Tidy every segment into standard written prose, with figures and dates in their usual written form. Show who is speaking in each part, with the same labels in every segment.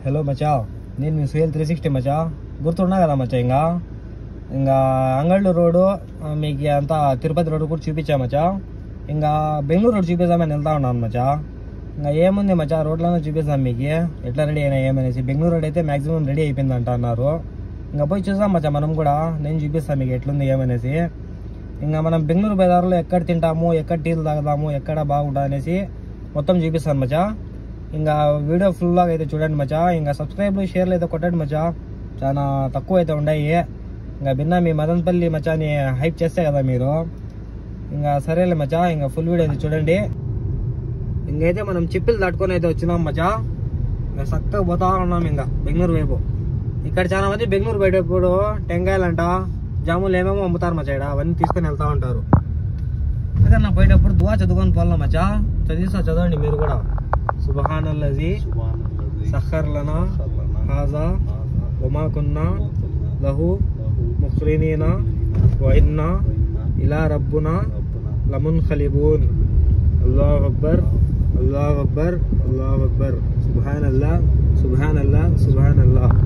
Speaker 1: Hello మచా, నేను మీ సుహేల్ 360 మచా. గుర్తున్నా కదా మచా? ఇంకా అంగళ్ళు రోడ్డు మీకు అంతా తిరుపతి రోడ్డు కూడా చూపించా మచా. ఇంకా బెంగళూరు రోడ్ చూపిద్దామని వెళ్తా ఉన్నాను మచా. ఇంకా ఏముంది మచా, రోడ్లోనే చూపిస్తాం మీకు ఎట్లా రెడీ అయినా ఏమనేసి. బెంగళూరు రోడ్ అయితే మ్యాక్సిమం రెడీ అయిపోయింది అంట అన్నారు. ఇంకా పోయి చూసాం మచా మనం కూడా. నేను చూపిస్తాను మీకు ఎట్లుంది ఏమనేసి. ఇంకా మనం బెంగళూరు బజార్లో ఎక్కడ తింటాము, ఎక్కడ టీలు తాగుతాము, ఎక్కడ బాగుంటుంది అనేసి మొత్తం చూపిస్తాను మచా. ఇంకా వీడియో ఫుల్గా అయితే చూడండి మచా. ఇంకా సబ్స్క్రైబ్లు షేర్లు అయితే కొట్టండి మచా, చాలా తక్కువ అయితే ఉన్నాయి. ఇంకా భిన్న మీ మదనపల్లి మచాని హైప్ చేస్తే కదా మీరు. ఇంకా సరేలే మచా, ఇంకా ఫుల్ వీడియో అయితే చూడండి. ఇంకైతే మనం చిప్పులు దాటుకొని అయితే వచ్చినాం మచా. ఇంకా చక్కగా పోతా ఉన్నాం ఇంకా బెంగళూరు వైపు. ఇక్కడ చాలా మంది బెంగళూరు బయటప్పుడు టెంకాయలంట, జాములు ఏమేమో అమ్ముతారు మచా. ఇక్కడ అవన్నీ తీసుకొని వెళ్తా ఉంటారు. అదే నా పోయేటప్పుడు దువా చదువుకొని పోవాలా మచా. చదవండి మీరు కూడా. సుబ్హానల్లజీ సఖర్ లనా హాజా వమా కున్నా లహు ముఖ్రినీనా వ ఇన్నా ఇలా రబ్బునా లమున్ఖలిబూన్. అల్లాహు అక్బర్, అల్లాహు అక్బర్, అల్లాహు అక్బర్. సుబ్హానల్లాహ్, సుబ్హానల్లాహ్, సుబ్హానల్లాహ్.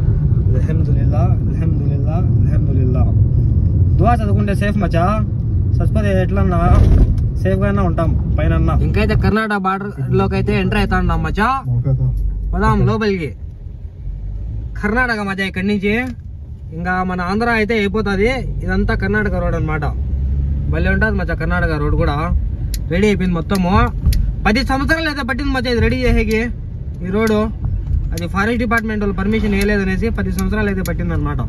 Speaker 1: అల్హమ్దులిల్లాహ్, అల్హమ్దులిల్లాహ్, అల్హమ్దులిల్లాహ్. దువా చదువుకుంటే సేఫ్ మచా. సస్పతి ఎట్లన్నా సేఫ్ గానే ఉంటాం పైన. ఇంకైతే కర్ణాటక బార్డర్ లోకి అయితే ఎంటర్ అవుతా ఉన్నాం మచా. పదాం లోపలికి. కర్ణాటక మచా ఇక్కడి నుంచి. ఇంకా మన ఆంధ్ర అయితే అయిపోతుంది. ఇదంతా కర్ణాటక రోడ్ అనమాట. భలే ఉంటుంది మచా కర్ణాటక రోడ్ కూడా. రెడీ అయిపోయింది మొత్తము. 10 సంవత్సరాలు అయితే పట్టింది మచా ఇది రెడీ చేసేకి ఈ రోడ్డు. అది ఫారెస్ట్ డిపార్ట్మెంట్ వాళ్ళు పర్మిషన్ ఇవ్వలేదనేసి 10 సంవత్సరాలు అయితే పట్టింది అనమాట.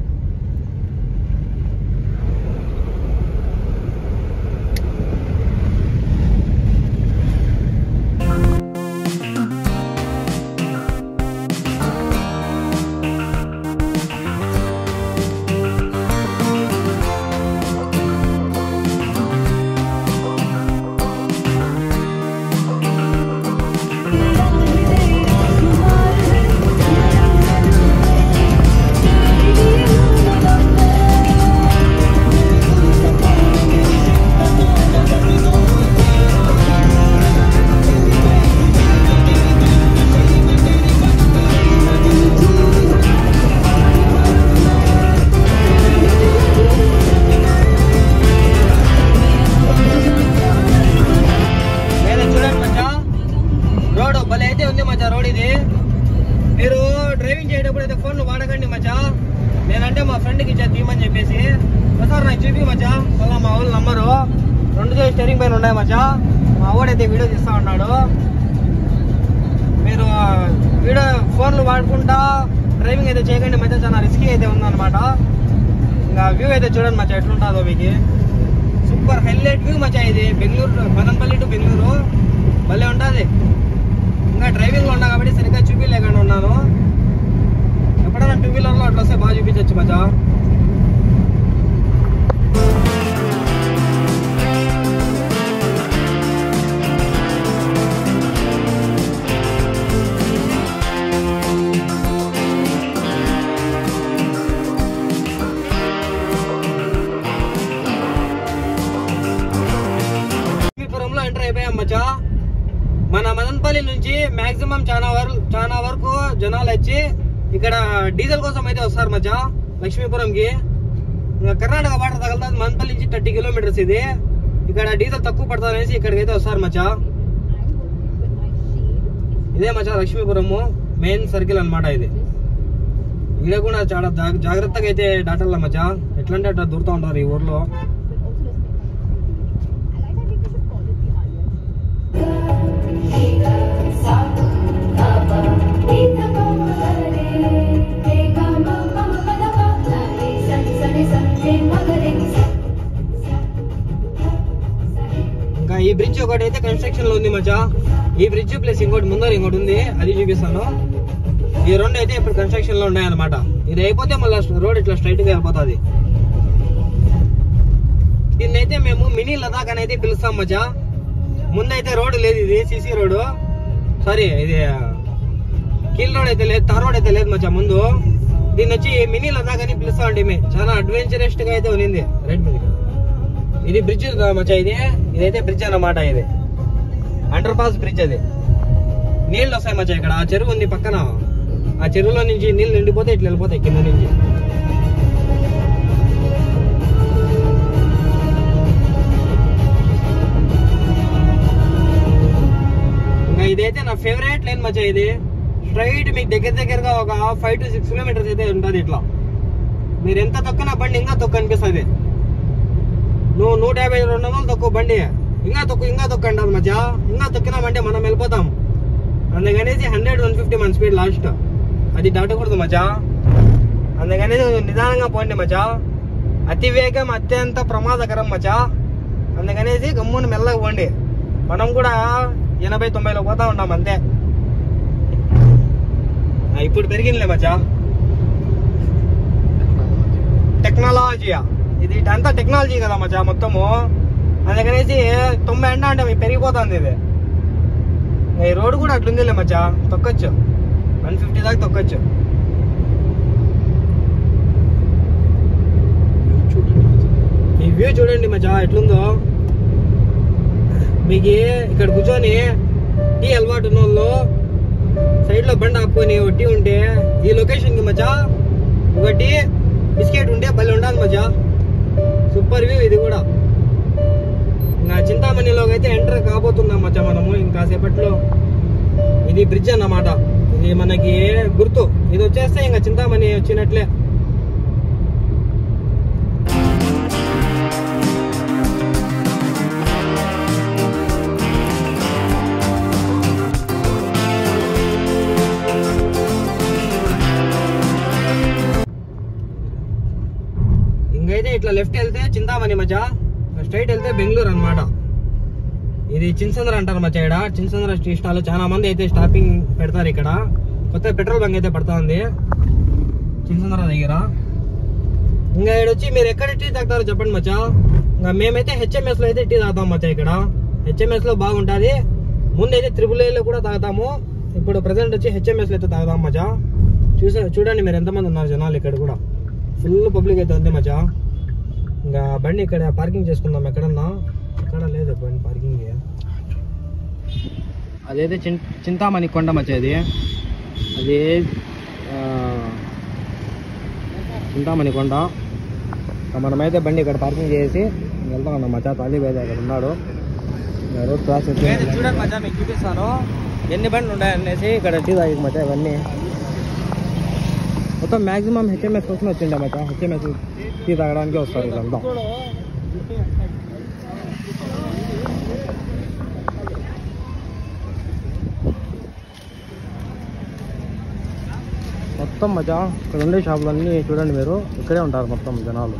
Speaker 1: మీరు డ్రైవింగ్ చేయటప్పుడు అయితే ఫోన్లు వాడకండి మచా. నేనంటే మా ఫ్రెండ్కి ఇచ్చా తీయమని చెప్పేసి. ఒకసారి నాకు చూపి మచా. మళ్ళీ మా ఊళ్ళో నంబరు 2 స్టీరింగ్ పైన ఉన్నాయి మచా. మా ఊడైతే వీడియో తీస్తా ఉన్నాడు. మీరు వీడియో ఫోన్లు వాడుకుంటా డ్రైవింగ్ అయితే చేయకండి మచా. చాలా రిస్కీ అయితే ఉందన్నమాట. ఇంకా వ్యూ అయితే చూడండి మచా ఎట్లుంటుందో మీకు. సూపర్ హైలైట్ వ్యూ మచా ఇది. బెంగళూరు, మదనపల్లి టు బెంగళూరు భలే ఉంటుంది. ఇంకా డ్రైవింగ్లో ఉన్నా కాబట్టి సరిగ్గా చూపించలేకుండా ఉన్నాను. ఎప్పుడైనా 2 వీలర్లో అట్లా వస్తే బాగా చూపించవచ్చు మచా. లక్ష్మీపురంలో ఎంటర్ అయిపోయాం మచా. మన మదనపల్లి నుంచి మాక్సిమం చాలా వరకు జనాలు వచ్చి ఇక్కడ డీజిల్ కోసం అయితే వస్తారు మచా లక్ష్మీపురంకి. కర్ణాటక బార్డర్ తగలుతుంది. మదనపల్లి నుంచి 30 కిలోమీటర్స్ ఇది. ఇక్కడ డీజిల్ తక్కువ పడుతుంది అనేసి ఇక్కడికి అయితే వస్తారు మచా. ఇదే మచా లక్ష్మీపురము మెయిన్ సర్కిల్ అనమాట ఇది. ఇక్కడ కూడా చాలా జాగ్రత్తగా అయితే దాటాల మచా. ఎట్లంటే అట్లా దూరుతూ ఉంటారు ఈ ఊర్లో. ఇంకా ఈ బ్రిడ్జ్ ఒకటి అయితే కన్స్ట్రక్షన్ లో ఉంది మచా. ఈ బ్రిడ్జ్ ప్లస్ ఇంకోటి ముందర ఇంకోటి ఉంది, అది చూపిస్తాను. ఈ 2 అయితే ఇప్పుడు కన్స్ట్రక్షన్ లో ఉన్నాయన్నమాట. ఇది అయిపోతే మళ్ళీ రోడ్ ఇట్లా స్ట్రైట్ గా వెళ్ళిపోతుంది. దీన్నైతే మేము మినీ లదాఖ్ అని అయితే పిలుస్తాం మచా. ముందైతే రోడ్డు లేదు, ఇది సిసి రోడ్డు. సారీ, ఇది కీల్ రోడ్ అయితే లేదు, తార్ రోడ్ అయితే లేదు మచా ముందు. దీన్ని వచ్చి మినీ లదాఖ్ అని పిలుస్తామండి. చాలా అడ్వెంచరస్ గా అయితే ఉంది. రైట్ మీద ఇది బ్రిడ్జ్ మచా. ఇదైతే బ్రిడ్జ్ అన్నమాట. ఇది అండర్ పాస్ బ్రిడ్జ్. అది నీళ్ళు వస్తాయి మచ్చా ఇక్కడ. ఆ చెరువు ఉంది పక్కన, ఆ చెరువులో నుంచి నీళ్ళు నిండిపోతే ఇట్లా వెళ్ళిపోతాయి కింద నుంచి. ఇంకా ఇదైతే నా ఫేవరెట్ లైన్ మచ్చా. ఇది స్ట్రైట్ మీకు దగ్గరగా ఒక 5 to 6 కిలోమీటర్స్ అయితే ఉంటుంది. ఇట్లా మీరు ఎంత తొక్కినా బండి ఇంకా తొక్కు అనిపిస్తుంది. నువ్వు 150-200 తక్కువ బండి ఇంకా తొక్కండి అది మచ్చా. ఇంకా తొక్కినామంటే మనం వెళ్ళిపోతాం. అందుకనేసి 100-150 మన స్పీడ్ లాస్ట్. అది దాటకూడదు మచ్చా. అందుకనేసి నిదానంగా పోండి మచ్చా. అతి వేగం అత్యంత ప్రమాదకరం మచ్చా. అందుకనేసి గమ్మున మెల్లగా పోండి. మనం కూడా 80-90లో పోతా ఉంటాం అంతే. ఇప్పుడు పెరిగిందిలే మచ్చా టెక్నాలజీ. ఇది అంతా టెక్నాలజీ కదా మచ్చా మొత్తము. అందుకనేసి 90 అంటే మీకు పెరిగిపోతుంది. ఇది ఈ రోడ్ కూడా అట్లుందిలే మచ్చా. తొక్కొచ్చు 150 దాకా తొక్కొచ్చు. ఈ వ్యూ చూడండి మచ్చా ఎట్లుందో. మీకు ఇక్కడ కూర్చొని టీ అలవాటు ఉన్న వాళ్ళు సైడ్ లో బండి ఆపుకొని టీ ఉంటే ఈ లొకేషన్ కి మచ్చా ఒకటి బిస్కెట్ ఉంటే భలే ఉండాలి మచ్చా. సూపర్ వ్యూ ఇది కూడా. ఇంకా చింతామణిలోకి అయితే ఎంటర్ కాబోతున్నాం మచ్చా మనము ఇంకాసేపట్లో. ఇది బ్రిడ్జ్ అన్నమాట. ఇది మనకి గుర్తు. ఇది వచ్చేస్తే ఇంకా చింతామణి వచ్చినట్లే. ఇంకైతే ఇట్లా లెఫ్ట్ వెళ్తే చింతామణి మచ్చా. స్ట్రైట్ వెళ్తే బెంగళూరు అన్నమాట. ఇది చిన్సంద్ర అంటారు మచ్చా. ఇక్కడ చిన్సంద్ర టీ స్టాల్ చాలా మంది అయితే స్టాపింగ్ పెడతారు. ఇక్కడ కొత్త పెట్రోల్ బంక్ అయితే పడతా ఉంది చిన్సంద్ర దగ్గర. ఇంకా ఇక్కడ వచ్చి మీరు ఎక్కడ టీ తాగుతారో చెప్పండి మచ్చా. ఇంకా మేమైతే HMS లో అయితే టీ తాగుతాం మచ్చా. ఇక్కడ HMS లో బాగుంటుంది. ముందైతే AAA లో కూడా తాగుతాము. ఇప్పుడు ప్రజెంట్ వచ్చి HMS లో అయితే తాగుతాం మచ్చా. చూడండి మీరు ఎంతమంది ఉన్నారు జనాలు. ఇక్కడ కూడా ఫుల్ పబ్లిక్ అయితే ఉంది మచ్చా. ఇంకా బండి ఇక్కడ పార్కింగ్ చేసుకుందాం. ఎక్కడన్నా ఎక్కడ లేదు బండి పార్కింగ్. అదైతే చింతామణి కొండ మచ్చా. అది చింతామణి కొండ. మనమైతే బండి ఇక్కడ పార్కింగ్ చేసి వెళ్తాం అన్న మచ్చా. తాళీ వేద అక్కడ ఉన్నాడు. రోడ్ క్రాస్ చూడండి మచ్చా. మీకు చూపిస్తాను ఎన్ని బండ్లు ఉన్నాయనేసి. ఇక్కడ టీ తాగి మచ్చా. ఇవన్నీ మొత్తం మ్యాక్సిమం HMS కోసం వచ్చిండే మచ్చా. HMS టీ తాగడానికి వస్తారు ఇదంతా. మొత్తం మచ్చా ఇక్కడ ఉండే షాపులన్నీ చూడండి మీరు. ఇక్కడే ఉంటారు మొత్తం జనాలు.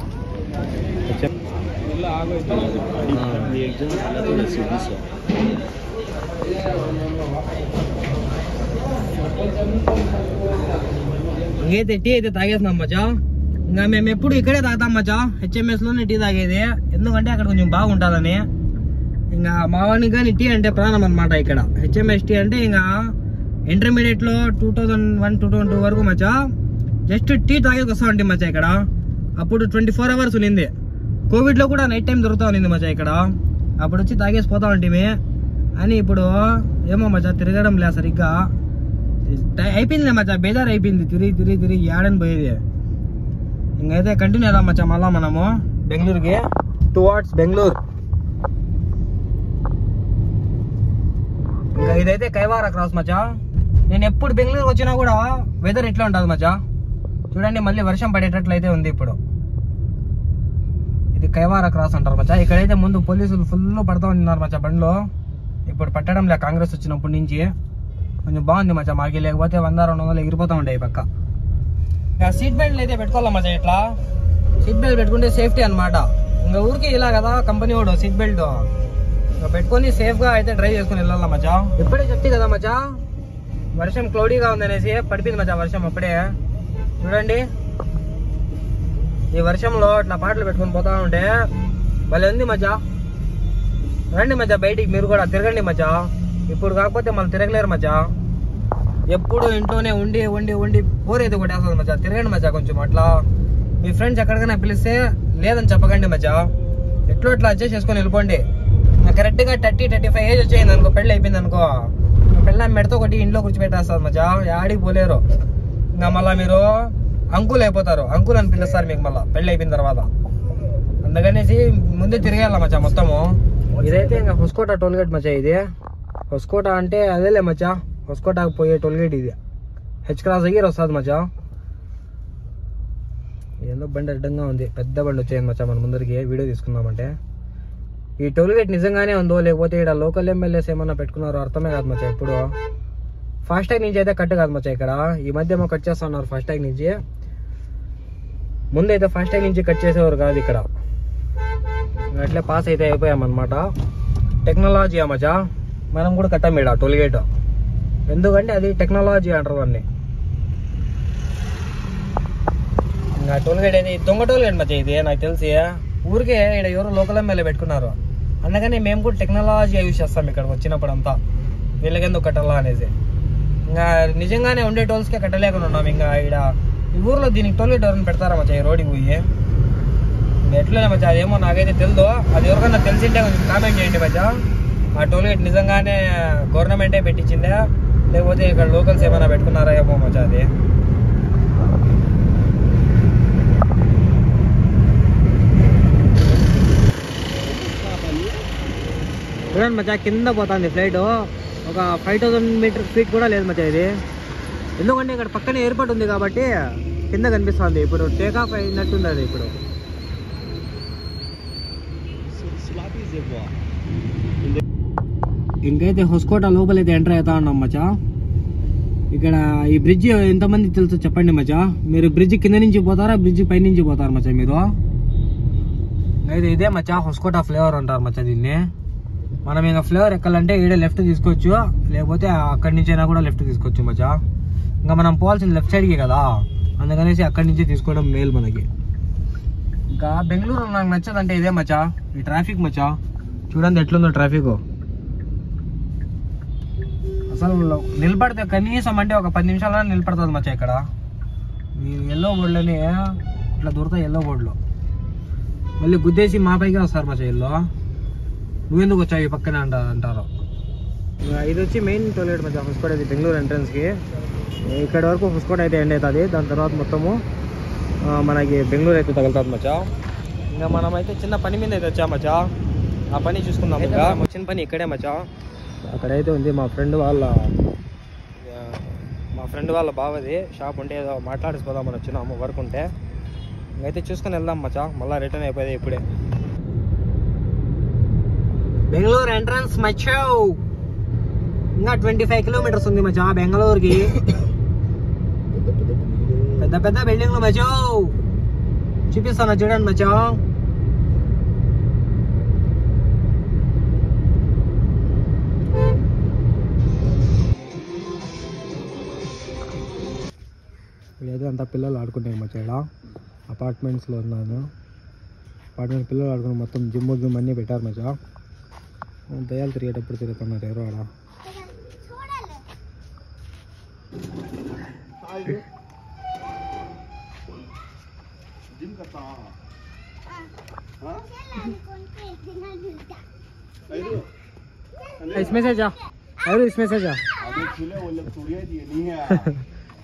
Speaker 1: ఇంకైతే టీ అయితే తాగేస్తున్నాం మచ్చా. ఇంకా మేము ఎప్పుడు ఇక్కడే తాగుతాం మచ్చా. HMS లోనే టీ తాగేది. ఎందుకంటే అక్కడ కొంచెం బాగుంటుందని. ఇంకా మా వాడికి కానీ టీ అంటే ప్రాణం అనమాట. ఇక్కడ HMS టీ అంటే ఇంకా ఇంటర్మీడియట్ లో 2001-2002 వరకు మచ్చా జస్ట్ టీ తాగేకి వస్తా ఉంటే మచ్చా. ఇక్కడ అప్పుడు 24 hours ఉన్నింది. కోవిడ్ లో కూడా నైట్ టైం దొరుకుతా ఉన్నింది మచ్చా. ఇక్కడ అప్పుడు వచ్చి తాగేసి పోతా ఉంటే అని ఇప్పుడు ఏమో మచ్చా తిరగడం లే సరిగ్గా. అయిపోయిందిలే మచ్చా. బేజారు అయిపోయింది. తిరిగి ఏడని పోయేది. ఇంకైతే కంటిన్యూ అవుదాం మచ్చా మళ్ళా మనము బెంగళూరుకి. టువార్డ్స్ బెంగళూరు. ఇంకా ఇదైతే కైవార క్రాస్ మచ్చా. నేను ఎప్పుడు బెంగళూరుకి వచ్చినా కూడా వెదర్ ఇట్లా ఉంటుంది మచ్చా. చూడండి మళ్ళీ వర్షం పడేటట్లయితే ఉంది ఇప్పుడు. ఇది కైవార క్రాస్ అంటారు మచ్చా. ఇక్కడైతే ముందు పోలీసులు ఫుల్ పడతా ఉన్నారు మచ్చా బండ్లో. ఇప్పుడు పట్టడం లే కాంగ్రెస్ వచ్చినప్పటి నుంచి. కొంచెం బాగుంది మచ్చా మాకి. లేకపోతే 100-200 ఎగిరిపోతా ఉండే ఈ పక్క. ఇంకా సీట్ బెల్ట్లు అయితే పెట్టుకోవాలా మచ్చా. ఇట్లా సీట్ బెల్ట్ పెట్టుకుంటే సేఫ్టీ అనమాట. ఇంకా ఊరికి ఇలా కదా కంపెనీ వాడు సీట్ బెల్ట్ ఇంకా పెట్టుకొని సేఫ్ గా అయితే డ్రైవ్ చేసుకుని వెళ్ళాలా మచ్చా. ఇప్పుడే చెప్తే కదా మచ్చా వర్షం క్లౌడీగా ఉందనేసి పడిపోయింది మచ్చా వర్షం అప్పుడే. చూడండి ఈ వర్షంలో ఇట్లా పాటలు పెట్టుకుని పోతా ఉంటే భలే ఉంది మచ్చా. రండి మచ్చా బయటికి మీరు కూడా తిరగండి మచ్చా. ఇప్పుడు కాకపోతే మళ్ళీ తిరగలేరు మచ్చా. ఎప్పుడు ఇంట్లోనే ఉండి బోర్ అయితే కొట్టేస్తుంది మచ్చా. తిరగండి మచ్చా కొంచెం అట్లా. మీ ఫ్రెండ్స్ ఎక్కడికైనా పిలిస్తే లేదని చెప్పకండి మచ్చా. ఎట్లో ఇట్లా అడ్జస్ట్ చేసుకొని వెళ్ళిపోండి. కరెక్ట్ గా 30-35 ఏజ్ వచ్చేయింది అనుకో, పెళ్ళి అయిపోయింది అనుకో, పెళ్ళ మెడతో ఒకటి ఇంట్లో కూర్చోబెట్టేస్తుంది మచ్చా. ఆడికి పోలేరు. ఇంకా మళ్ళీ మీరు అంకుల్ అయిపోతారు, అంకుల్ అని పిలుస్తారు మీకు మళ్ళీ పెళ్ళి అయిపోయిన తర్వాత. అందుకనేసి ముందే తిరిగేయాల మచ్చా మొత్తము. ఇదైతే ఇంకా హొస్కోట టోల్గేట్ మచ్చా. ఇది హొస్కోట అంటే అదేలే మచ్చా, హొస్కోటకు పోయే టోల్గేట్ ఇది. హెచ్ క్రాస్ దగ్గర వస్తుంది మచ్చా. ఏందో బండి అడ్డంగా ఉంది, పెద్ద బండి వచ్చేది మచ్చా మన ముందరికి వీడియో తీసుకుందామంటే. ఈ టోల్గేట్ నిజంగానే ఉందో లేకపోతే ఇక్కడ లోకల్ ఎమ్మెల్యేస్ ఏమన్నా పెట్టుకున్నారో అర్థమే కాదు మచ్చా. ఇప్పుడు ఫాస్ట్ ట్యాగ్ నుంచి అయితే కట్ కాదు మచ్చా. ఇక్కడ ఈ మధ్య ఏమో కట్ చేస్తున్నారు ఫాస్ట్ ట్యాగ్ నుంచి. ముందైతే ఫాస్ట్ ట్యాగ్ నుంచి కట్ చేసేవారు కాదు ఇక్కడ. అట్లే పాస్ అయితే అయిపోయామన్నమాట. టెక్నాలజీ మచ్చా, మనం కూడా కట్టాం ఇక్కడ టోల్గేట్. ఎందుకంటే అది టెక్నాలజీ అంటారు దాన్ని. ఇంకా టోల్గేట్ అయితే దొంగ టోల్గేట్ మచ్చా ఇది. నాకు తెలిసి ఊరికే ఇక్కడ ఎవరు లోకల్ ఎమ్మెల్యే పెట్టుకున్నారు, అందుకని మేము కూడా టెక్నాలజీ యూజ్ చేస్తాం ఇక్కడికి వచ్చినప్పుడు అంతా. వీళ్ళకెందుకు కట్టాలా అనేసి ఇంకా నిజంగానే ఉండే టోల్స్కే కట్టలేకుండా ఉన్నాం. ఇంకా ఇక్కడ ఈ ఊర్లో దీనికి టోల్గేట్ ఎవరైనా పెడతారా మచ్చా ఈ రోడ్డుకి పోయి? ఎట్లనే మచ్చా అదేమో నాకైతే తెలియదు. అది ఎవరికన్నా తెలిసింటే కొంచెం కామెంట్ చేయండి మచ్చా. ఆ టోల్గేట్ నిజంగానే గవర్నమెంటే పెట్టించిందా లేకపోతే ఇక్కడ లోకల్స్ ఏమైనా పెట్టుకున్నారా ఏమో మచ్చా. అది చూడండి మచ్చా, కింద పోతుంది ఫ్లైట్. ఒక 5000 ఫీట్ కూడా లేదు మచ్చా ఇది. ఎందుకంటే ఇక్కడ పక్కనే ఎయిర్పోర్ట్ ఉంది కాబట్టి కింద కనిపిస్తుంది. ఇప్పుడు టేక్ ఆఫ్ అయినట్టుంది అది. ఇప్పుడు ఇంకైతే హొస్కోట లోపలైతే ఎంటర్ అవుతా ఉన్నాం మచ్చా. ఇక్కడ ఈ బ్రిడ్జ్ ఎంతమంది తెలుసు చెప్పండి మచ్చా. మీరు బ్రిడ్జ్ కింద నుంచి పోతారా బ్రిడ్జ్ పై నుంచి పోతారు మచ్చా మీరు? అయితే ఇదే మచ్చా హొస్కోట ఫ్లేవర్ అంటారు మచ్చా దీన్ని. మనం ఇంకా ఫ్లేవర్ ఎక్కాలంటే ఈడే లెఫ్ట్ తీసుకోవచ్చు, లేకపోతే అక్కడి నుంచి అయినా కూడా లెఫ్ట్ తీసుకోవచ్చు మచ్చా. ఇంకా మనం పోవాల్సింది లెఫ్ట్ సైడ్కి కదా, అందుకనేసి అక్కడి నుంచి తీసుకోవడం మేలు మనకి. ఇంకా బెంగళూరు నాకు నచ్చదంటే ఇదే మచ్చా, ఈ ట్రాఫిక్ మచ్చా. చూడండి ఎట్లుందో ట్రాఫిక్. అసలు నిలబడితే కనీసం అంటే ఒక 10 నిమిషాలైనా నిలబడుతుంది మచ్చా ఇక్కడ. ఈ ఎల్లో బోర్డులని ఇట్లా దూరతాయి ఎల్లో బోర్డులో, మళ్ళీ గుద్దేసి మా పైకి వస్తారు మచ్చా ఎల్లో. నువ్వెందుకు వచ్చావు ఈ పక్కనే అంటారు. ఇది వచ్చి మెయిన్ టోల్గేట్ మచ్చా హొస్కోట. ఇది బెంగళూరు ఎంట్రన్స్కి. ఇక్కడ వరకు హొస్కోట అయితే ఎండ్ అవుతుంది. దాని తర్వాత మొత్తము మనకి బెంగళూరు అయితే తగులుతుంది మచ్చా. ఇంకా మనమైతే చిన్న పని మీద అయితే వచ్చా మచ్చా. ఆ పని చూసుకుందాం. ఇంకా వచ్చిన పని ఇక్కడే మచ్చా. అక్కడైతే ఉంది మా ఫ్రెండ్ వాళ్ళ బావది షాప్ ఉంటే ఏదో మాట్లాడేసిపోదాం అని వచ్చినాము వర్క్ ఉంటే. ఇంకైతే చూసుకొని వెళ్దాం మచ్చా. మళ్ళీ రిటర్న్ అయిపోయింది ఇప్పుడే. బెంగళూరు ఎంట్రన్స్ మచ్చా. ఇంకా 25 కిలోమీటర్స్ ఉంది మచ్చా బెంగళూరుకి. పెద్ద పెద్ద బిల్డింగ్లు మచ్చా చూపిస్తాను చూడండి మచ్చా. ఇదైతే అంతా పిల్లలు ఆడుకుంటారు మచ్చా. ఇక్కడ అపార్ట్మెంట్స్లో ఉన్నాను. అపార్ట్మెంట్ పిల్లలు ఆడుకుని మొత్తం జిమ్ అన్నీ పెట్టారు మచ్చా. దయాలు తిరిగేటప్పుడు తిరుగుతున్నారు ఎవరో ఆడ. इसमें से जा अरे इसमें से जा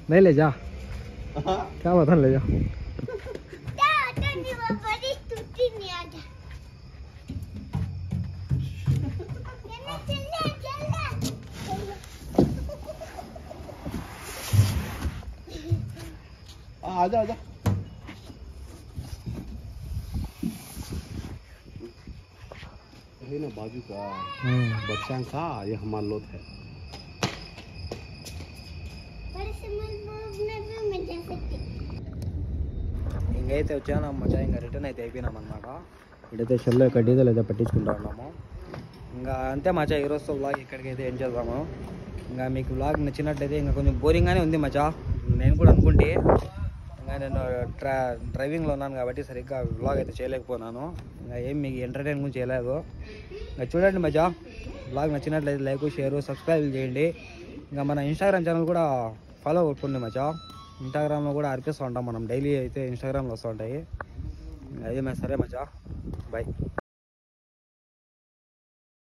Speaker 1: नहीं ले जा क्या बता ले जा
Speaker 2: आजा आजा है ना बाजू का बच्चा का ये हमारा लोट है.
Speaker 1: ఇంకైతే వచ్చాను మచ్చా. ఇంకా రిటర్న్ అయితే అయిపోయినాం అనమాట. ఇక్కడైతే షెల్లో ఇక్కడ డీజిల్ అయితే పట్టించుకుంటా ఉన్నాము. ఇంకా అంతే మచ్చా ఈరోజు వ్లాగ్ ఇక్కడికైతే ఏం చేద్దాము. ఇంకా మీకు వ్లాగ్ నచ్చినట్లయితే ఇంకా కొంచెం బోరింగ్గానే ఉంది మచ్చా. నేను కూడా అనుకుంటే ఇంకా నేను డ్రైవింగ్లో ఉన్నాను కాబట్టి సరిగ్గా వ్లాగ్ అయితే చేయలేకపోయినాను. ఇంకా ఏం మీకు ఎంటర్టైన్ గురించి చేయలేదు. ఇంకా చూడండి మచ్చా, వ్లాగ్ నచ్చినట్లయితే లైక్ షేర్ సబ్స్క్రైబ్ చేయండి. ఇంకా మన ఇన్స్టాగ్రామ్ ఛానల్ కూడా ఫాలో కొట్టుకోండి మచ్చా. ఇన్స్టాగ్రామ్లో కూడా అర్పిస్తూ ఉంటాం మనం. డైలీ అయితే ఇన్స్టాగ్రామ్లో వస్తూ ఉంటాయి. అదే సరే మచ్చా, బాయ్.